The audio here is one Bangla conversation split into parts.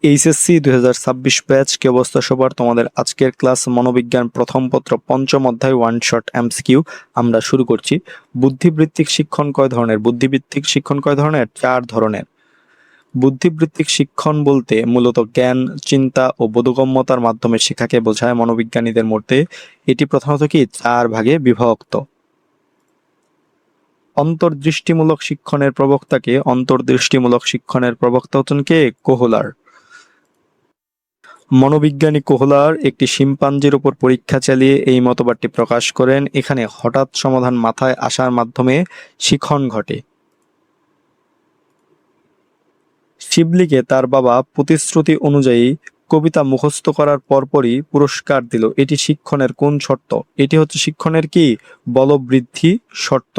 এইচএসসি 2026 ব্যাচ কি অবস্থা সবার? তোমাদের আজকের ক্লাস মনোবিজ্ঞান প্রথম পত্র পঞ্চম অধ্যায় ওয়ান শট এমসিকিউ আমরা শুরু করছি। বুদ্ধিবৃত্তিক শিক্ষণ কয় ধরনের? বুদ্ধিবৃত্তিক শিক্ষণ কয় ধরনের? 4 ধরনের। বুদ্ধিবৃত্তিক শিক্ষণ বলতে মূলত জ্ঞান, চিন্তা ও বোধগম্যতার মাধ্যমে শেখাকে বোঝায় মনোবিজ্ঞানীদের মধ্যে। এটি প্রধানত কি 4 ভাগে বিভক্ত। অন্তর্দৃষ্টিমূলক শিক্ষণের প্রবক্তাকে? অন্তর্দৃষ্টিমূলক শিক্ষণের প্রবক্তা হচ্ছেন কে? কোহলার। মনোবিজ্ঞানী কোহলার একটি শিম্পাঞ্জির উপর পরীক্ষা চালিয়ে এই মতবাদটি প্রকাশ করেন। এখানে হঠাৎ সমাধান মাথায় আসার মাধ্যমে শিখন ঘটে। শিবলিকে তার বাবা প্রতিশ্রুতি অনুযায়ী কবিতা মুখস্থ করার পরপরই পুরস্কার দিল। এটি শিক্ষণের কোন শর্ত? এটি হচ্ছে শিক্ষণের কি? বলবৃদ্ধি শর্ত।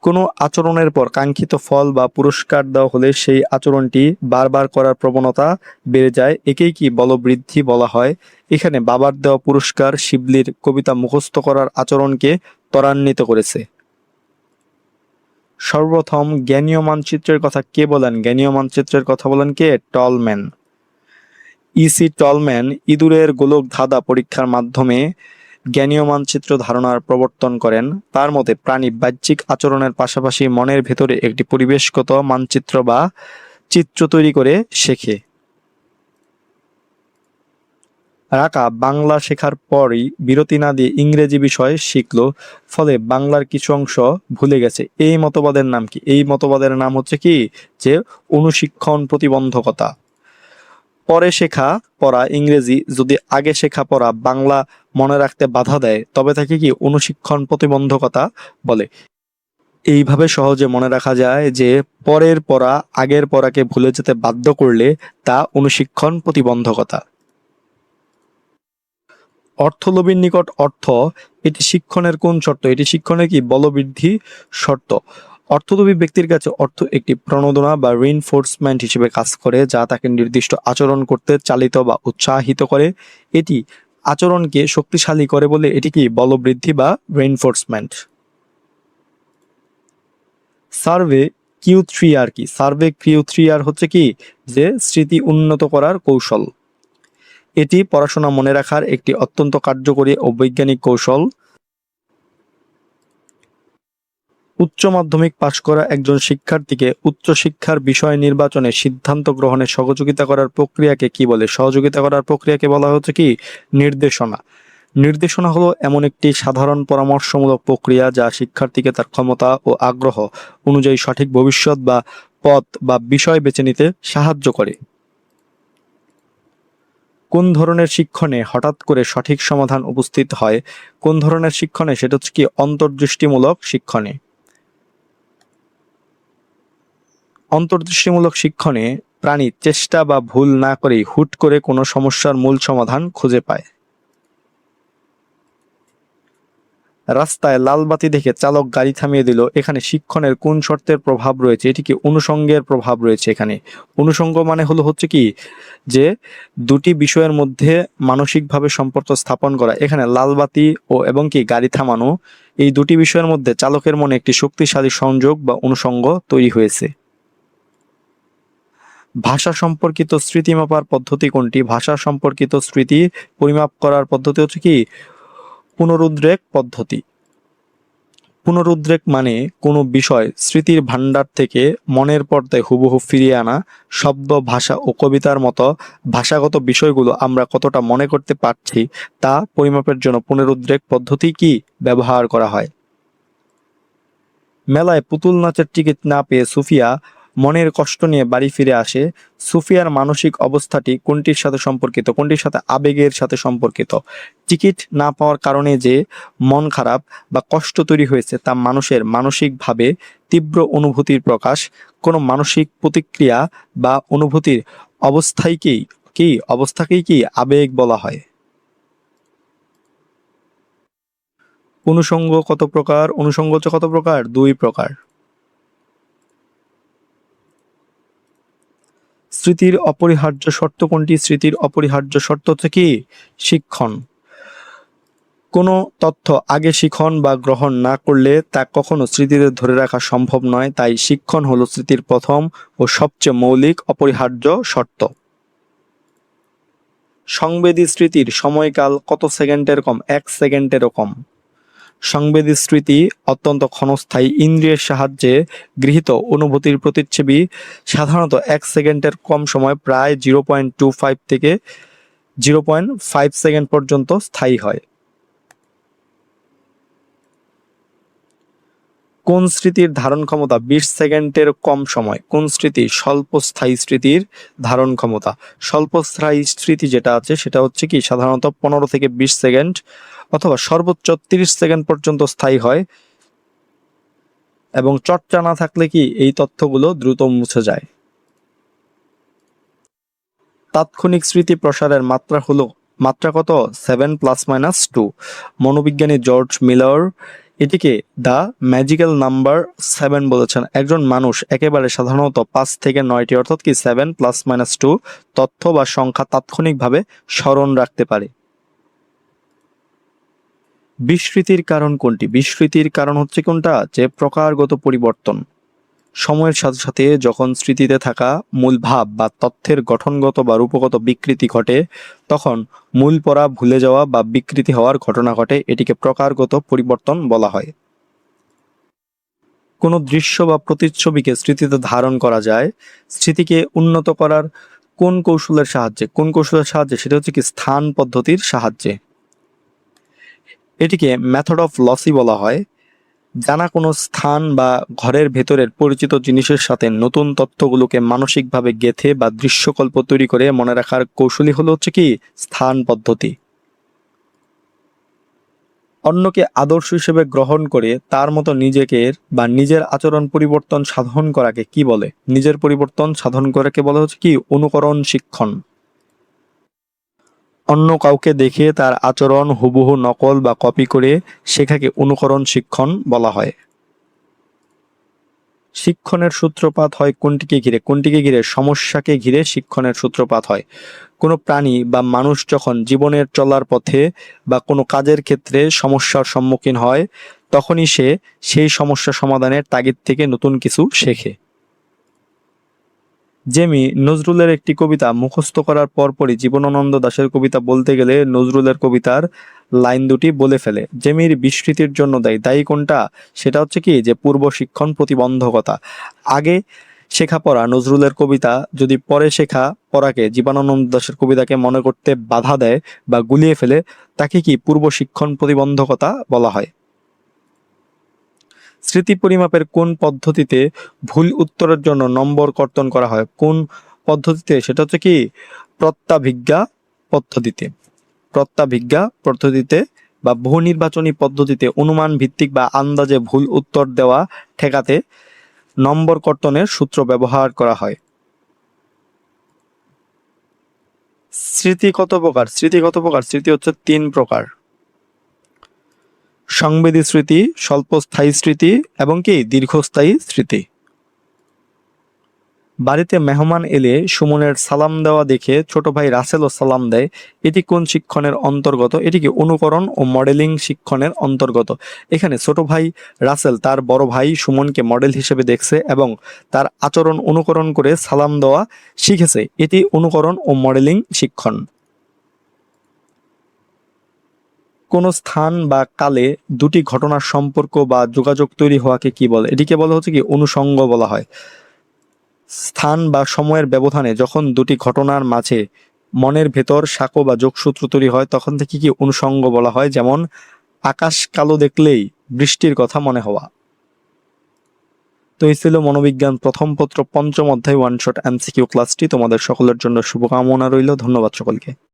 কোনো আচরণের পর কাঙ্ক্ষিত ফল বা পুরস্কার দেওয়া হলে সেই আচরণটি বারবার করার প্রবণতা বেড়ে যায়, একেই কি বলবৃদ্ধি বলা হয়। এখানে বাবার দেওয়া পুরস্কার শিবলির কবিতা মুখস্থ করার আচরণকে ত্বরান্বিত করেছে। সর্বপ্রথম জ্ঞানীয় মানচিত্রের কথা কে বলেন? জ্ঞানীয় মানচিত্রের কথা বলেন কে? টলম্যান। ইসি টলম্যান ইঁদুরের গোলক ধাঁধা পরীক্ষার মাধ্যমে জ্ঞানীয় মানচিত্র ধারণার প্রবর্তন করেন। তার মতে প্রাণী বাহ্যিক আচরণের পাশাপাশি মনের ভেতরে একটি পরিবেশগত মানচিত্র বা চিত্র তৈরি করে শেখে। রাকা বাংলা শেখার পরই বিরতি না দিয়ে ইংরেজি বিষয় শিখল, ফলে বাংলার কিছু অংশ ভুলে গেছে। এই মতবাদের নাম কি? এই মতবাদের নাম হচ্ছে কি? যে অনুশিক্ষণ প্রতিবন্ধকতা। পরে শেখা পড়া ইংরেজি যদি আগে শেখা পড়া বাংলা মনে রাখতে বাধা দেয়, তবে তাকে কি অনুশিক্ষণ প্রতিবন্ধকতা বলে। এইভাবে সহজে মনে রাখা যায় যে পরের পড়া আগের পড়াকে ভুলে যেতে বাধ্য করলে তা অনুশিক্ষণ প্রতিবন্ধকতা। অর্থলোভীর নিকট অর্থ, এটি শিক্ষণের কোন শর্ত? এটি শিক্ষণের কি? বলবৃদ্ধি শর্ত। অর্থলোভী ব্যক্তির কাছে অর্থ একটি প্রণোদনা বা রিইনফোর্সমেন্ট হিসেবে কাজ করে, যা তাকে নির্দিষ্ট আচরণ করতে চালিত বা উৎসাহিত করে। এটি আচরণকে শক্তিশালী করে বলে এটি কি? বলবৃদ্ধি বা রিইনফোর্সমেন্ট। সার্ভে কিউ3আর কি? সার্ভে কিউ3আর হচ্ছে কি? যে স্মৃতি উন্নত করার কৌশল। এটি পড়াশোনা মনে রাখার একটি অত্যন্ত কার্যকরী ও বৈজ্ঞানিক কৌশল। উচ্চ মাধ্যমিক পাশ করা একজন শিক্ষার্থীকে উচ্চশিক্ষার বিষয় নির্বাচনে সিদ্ধান্ত গ্রহণে সহযোগিতা করার প্রক্রিয়াকে কি বলে? সহযোগিতা করার প্রক্রিয়াকে বলা হচ্ছে কি? নির্দেশনা। নির্দেশনা হলো এমন একটি সাধারণ পরামর্শমূলক প্রক্রিয়া যা শিক্ষার্থীকে তার ক্ষমতা ও আগ্রহ অনুযায়ী সঠিক ভবিষ্যৎ বা পথ বা বিষয় বেছে নিতে সাহায্য করে। কোন ধরনের শিক্ষণে হঠাৎ করে সঠিক সমাধান উপস্থিত হয়? কোন ধরনের শিক্ষণে? সেটা হচ্ছে কি? অন্তর্দৃষ্টিমূলক শিক্ষণে। অন্তর্দৃষ্টিমূলক শিক্ষণে প্রাণী চেষ্টা বা ভুল না করেই হুট করে কোনো সমস্যার মূল সমাধান খুঁজে পায়। রাস্তায় লাল বাতি দেখে চালক গাড়ি থামিয়ে দিল, এখানে শিক্ষণের কোন শর্তের প্রভাব রয়েছে? এটি কি? অনুষঙ্গের প্রভাব রয়েছে এখানে। অনুষঙ্গ মানে হচ্ছে কি? যে দুটি বিষয়ের মধ্যে মানসিকভাবে সম্পর্ক স্থাপন করা। এখানে লাল বাতি এবং কি গাড়ি থামানো, এই দুটি বিষয়ের মধ্যে চালকের মনে একটি শক্তিশালী সংযোগ বা অনুষঙ্গ তৈরি হয়েছে। ভাষা সম্পর্কিত স্মৃতি মাপার পদ্ধতি কোনটি? ভাষা সম্পর্কিত স্মৃতি পরিমাপ করার পদ্ধতি হচ্ছে কি? পুনরুদ্রেক পদ্ধতি। পুনরুদ্রেক মানে কোনো বিষয় স্মৃতির ভাণ্ডার থেকে মনের পর্দায় হুবহু ফিরিয়ে আনা। শব্দ, ভাষা ও কবিতার মতো ভাষাগত বিষয়গুলো আমরা কতটা মনে করতে পারছি তা পরিমাপের জন্য পুনরুদ্রেক পদ্ধতি কি ব্যবহার করা হয়। মেলায় পুতুল নাচের টিকিট না পেয়ে সুফিয়া মনের কষ্ট নিয়ে বাড়ি ফিরে আসে। সুফিয়ার মানসিক অবস্থাটি কোনটির সাথে সম্পর্কিত? কোনটির সাথে? আবেগের সাথে সম্পর্কিত। টিকিট না পাওয়ার কারণে যে মন খারাপ বা কষ্ট তৈরি হয়েছে তা মানুষের মানসিকভাবে তীব্র অনুভূতির প্রকাশ। কোনো মানসিক প্রতিক্রিয়া বা অনুভূতির অবস্থাকেই কি আবেগ বলা হয়। অনুষঙ্গ কত প্রকার? অনুষঙ্গ হচ্ছে কত প্রকার? 2 প্রকার। স্মৃতির অপরিহার্য শর্ত কোনটি? স্মৃতির অপরিহার্য শর্ত হচ্ছে কি? শিক্ষণ। কোনো তথ্য আগে শিখন বা গ্রহণ না করলে তা কখনো স্মৃতিতে ধরে রাখা সম্ভব নয়। তাই শিক্ষণ হলো স্মৃতির প্রথম ও সবচেয়ে মৌলিক অপরিহার্য শর্ত। সংবেদী স্মৃতির সময়কাল কত সেকেন্ডের কম? 1 সেকেন্ডেরও কম। সংবেদী স্মৃতি অত্যন্ত ক্ষণস্থায়ী, ইন্দ্রিয়ের সাহায্যে গৃহীত অনুভূতির প্রতিচ্ছবি সাধারণত 1 সেকেন্ডের কম সময় প্রায় 0.25 থেকে 0.5 সেকেন্ড পর্যন্ত স্থায়ী হয়। কোন স্মৃতির ধারণ ক্ষমতা 20 সেকেন্ডের কম সময়? কোন স্মৃতি? স্বল্পস্থায়ী স্মৃতির ধারণ ক্ষমতা। স্বল্পস্থায়ী স্মৃতি যেটা আছে সেটা হচ্ছে কি সাধারণত 15 থেকে 20 সেকেন্ড অথবা সর্বোচ্চ 30 সেকেন্ড পর্যন্ত স্থায়ী হয়, এবং চর্চা না থাকলে কি এই তথ্যগুলো দ্রুত মুছে যায়। তাৎক্ষণিক স্মৃতি প্রসারের মাত্রা কত? 7 ± 2। মনোবিজ্ঞানী জর্জ মিলার এটিকে দ্য ম্যাজিক্যাল নাম্বার 7 বলেছেন। একজন মানুষ একেবারে সাধারণত 5 থেকে 9টি অর্থাৎ কি 7 ± 2 তথ্য বা সংখ্যা তাৎক্ষণিকভাবে স্মরণ রাখতে পারে। বিস্মৃতির কারণ কোনটি? বিস্মৃতির কারণ হচ্ছে কোনটা? যে প্রকারগত পরিবর্তন। সময়ের সাথে সাথে যখন স্মৃতিতে থাকা মূল ভাব বা তথ্যের গঠনগত বা রূপগত বিকৃতি ঘটে, তখন মূল পড়া ভুলে যাওয়া বা বিকৃতি হওয়ার ঘটনা ঘটে। এটিকে প্রকারগত পরিবর্তন বলা হয়। কোনো দৃশ্য বা প্রতিচ্ছবিকে স্মৃতিতে ধারণ করা যায় স্মৃতিকে উন্নত করার কোন কৌশলের সাহায্যে? কোন কৌশলের সাহায্যে? সেটা হচ্ছে কি স্থান পদ্ধতির সাহায্যে। এটিকে মেথড অফ লসি বলা হয়। জানা কোনো স্থান বা ঘরের ভেতরের পরিচিত জিনিসের সাথে নতুন তথ্যগুলোকে মানসিকভাবে গেঁথে বা দৃশ্যকল্প তৈরি করে মনে রাখার কৌশলই হলো হচ্ছে কি স্থান পদ্ধতি। অন্যকে আদর্শ হিসেবে গ্রহণ করে তার মতো নিজেকে বা নিজের আচরণ পরিবর্তন সাধন করাকে কি বলে? নিজের পরিবর্তন সাধন করাকে বলা হচ্ছে কি অনুকরণ শিক্ষণ। অন্য কাউকে দেখে তার আচরণ হুবহু নকল বা কপি করে শেখাকে অনুকরণ শিক্ষণ বলা হয়। শিক্ষণের সূত্রপাত হয় কোনটিকে ঘিরে? কোনটিকে ঘিরে? সমস্যাকে ঘিরে শিক্ষণের সূত্রপাত হয়। কোনো প্রাণী বা মানুষ যখন জীবনের চলার পথে বা কোনো কাজের ক্ষেত্রে সমস্যার সম্মুখীন হয়, তখনই সে সেই সমস্যা সমাধানের তাগিদ থেকে নতুন কিছু শেখে। জেমি নজরুলের একটি কবিতা মুখস্থ করার পরপরই জীবনানন্দ দাশের কবিতা বলতে গেলে নজরুলের কবিতার লাইন দুটি বলে ফেলে। জেমির বিস্মৃতির জন্য দায়ী কোনটা? সেটা হচ্ছে কি যে পূর্ব শিক্ষণ প্রতিবন্ধকতা। আগে শেখা পড়া নজরুলের কবিতা যদি পরে শেখা পড়াকে জীবনানন্দ দাশের কবিতাকে মনে করতে বাধা দেয় বা গুলিয়ে ফেলে, তাকে কি পূর্ব শিক্ষণ প্রতিবন্ধকতা বলা হয়। স্মৃতি পরিমাপের কোন পদ্ধতিতে ভুল উত্তরের জন্য নম্বর কর্তন করা হয়? কোন পদ্ধতিতে? সেটা হচ্ছে কি প্রত্যাভিজ্ঞা পদ্ধতিতে। প্রত্যাভিজ্ঞা পদ্ধতিতে বা বহু নির্বাচনী পদ্ধতিতে অনুমান ভিত্তিক বা আন্দাজে ভুল উত্তর দেওয়া ঠেকাতে নম্বর কর্তনের সূত্র ব্যবহার করা হয়। স্মৃতি কত প্রকার? স্মৃতি হচ্ছে 3 প্রকার: সংবেদী স্মৃতি, স্বল্পস্থায়ী স্মৃতি এবং কি দীর্ঘস্থায়ী স্মৃতি। বাড়িতে মেহমান এলে সুমনের সালাম দেওয়া দেখে ছোট ভাই রাসেলও সালাম দেয়। এটি কোন শিক্ষণের অন্তর্গত? এটি কি অনুকরণ ও মডেলিং শিক্ষণের অন্তর্গত। এখানে ছোট ভাই রাসেল তার বড় ভাই সুমনকে মডেল হিসেবে দেখছে এবং তার আচরণ অনুকরণ করে সালাম দেওয়া শিখেছে। এটি অনুকরণ ও মডেলিং শিক্ষণ। কোন স্থান বা কালে দুটি ঘটনার সম্পর্ক বা যোগাযোগ তৈরি হওয়াকে কি বলে? এটিকে বলা হচ্ছে কি অনুষঙ্গ বলা হয়। স্থান বা সময়ের ব্যবধানে যখন দুটি ঘটনার মাঝে মনের ভেতর সাঁকো বা যোগসূত্র তৈরি হয়, তখন থেকে কি অনুষঙ্গ বলা হয়। যেমন আকাশ কালো দেখলেই বৃষ্টির কথা মনে হওয়া। তো এই ছিল মনোবিজ্ঞান প্রথম পত্র 5ম অধ্যায় ওয়ান শট এমসিকিউ ক্লাসটি। তোমাদের সকলের জন্য শুভকামনা রইল। ধন্যবাদ সকলকে।